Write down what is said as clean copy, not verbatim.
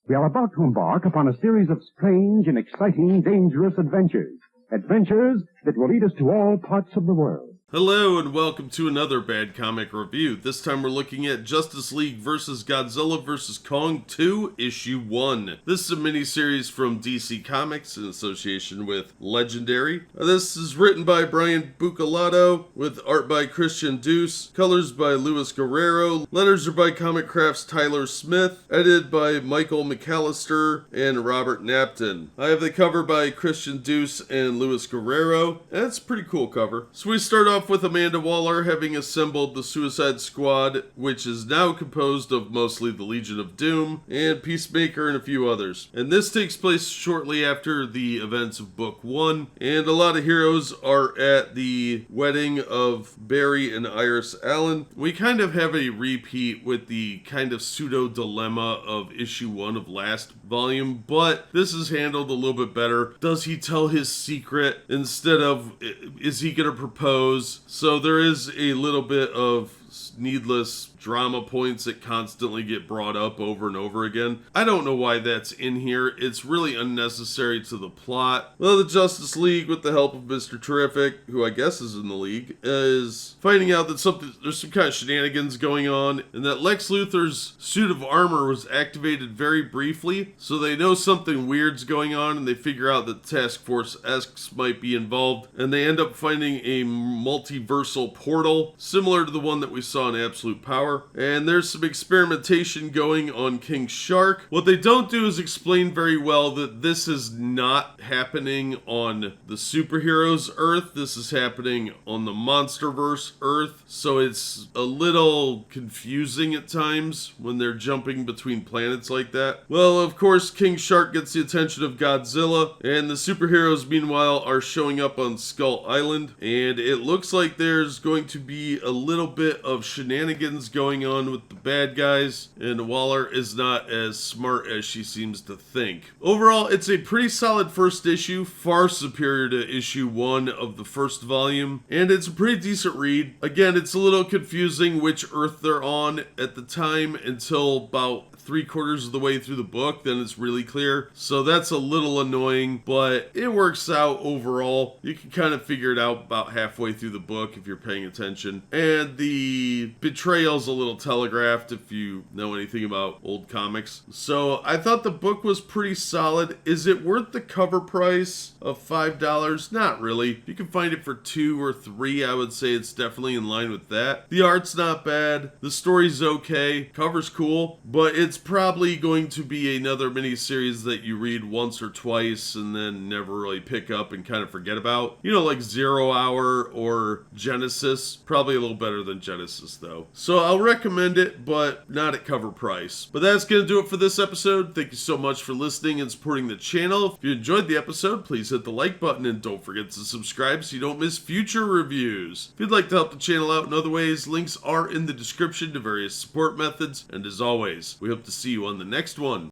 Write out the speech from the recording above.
We are about to embark upon a series of strange and exciting, dangerous adventures. Adventures that will lead us to all parts of the world. Hello and welcome to another Bad Comic Review. This time we're looking at Justice League vs. Godzilla vs. Kong 2, Issue 1. This is a miniseries from DC Comics in association with Legendary. This is written by Brian Buccellato with art by Christian Duce, colors by Luis Guerrero, letters are by Comicraft's Tyler Smith, edited by Michael McAllister and Robert Napton. I have the cover by Christian Duce and Luis Guerrero, and it's a pretty cool cover. So we start off with Amanda Waller having assembled the Suicide Squad, which is now composed of mostly the Legion of Doom and Peacemaker and a few others. And this takes place shortly after the events of Book 1, and a lot of heroes are at the wedding of Barry and Iris Allen. We kind of have a repeat with the kind of pseudo-dilemma of Issue 1 of last volume, but this is handled a little bit better. Does he tell his secret instead of, is he going to propose? So there is a little bit of needless drama points that constantly get brought up over and over again. I don't know why that's in here. It's really unnecessary to the plot. Well, the Justice League, with the help of Mr. Terrific, who I guess is in the league, is finding out that there's some kind of shenanigans going on, and that Lex Luthor's suit of armor was activated very briefly, so they know something weird's going on, and they figure out that Task Force X might be involved, and they end up finding a multiversal portal, similar to the one that we saw in Absolute Power. And there's some experimentation going on King Shark. What they don't do is explain very well that this is not happening on the superheroes Earth. This is happening on the Monsterverse Earth. So it's a little confusing at times when they're jumping between planets like that. Well, of course, King Shark gets the attention of Godzilla, and the superheroes, meanwhile, are showing up on Skull Island. And it looks like there's going to be a little bit of shenanigans going on with the bad guys, and Waller is not as smart as she seems to think. Overall, it's a pretty solid first issue, far superior to issue 1 of the first volume, and it's a pretty decent read. Again, it's a little confusing which Earth they're on at the time until about 3/4 of the way through the book, then it's really clear. So that's a little annoying, but it works out overall. You can kind of figure it out about halfway through the book if you're paying attention. And the betrayal's a little telegraphed if you know anything about old comics. So I thought the book was pretty solid. Is it worth the cover price of $5? Not really. You can find it for $2 or $3. I would say it's definitely in line with that. The art's not bad. The story's okay. Cover's cool, but it's probably going to be another miniseries that you read once or twice and then never really pick up and kind of forget about. You know, like 0 Hour or Genesis. Probably a little better than Genesis, though. So I'll recommend it, but not at cover price. But that's going to do it for this episode. Thank you so much for listening and supporting the channel. If you enjoyed the episode, please hit the like button and don't forget to subscribe so you don't miss future reviews. If you'd like to help the channel out in other ways, links are in the description to various support methods. And as always, we hope to see you on the next one.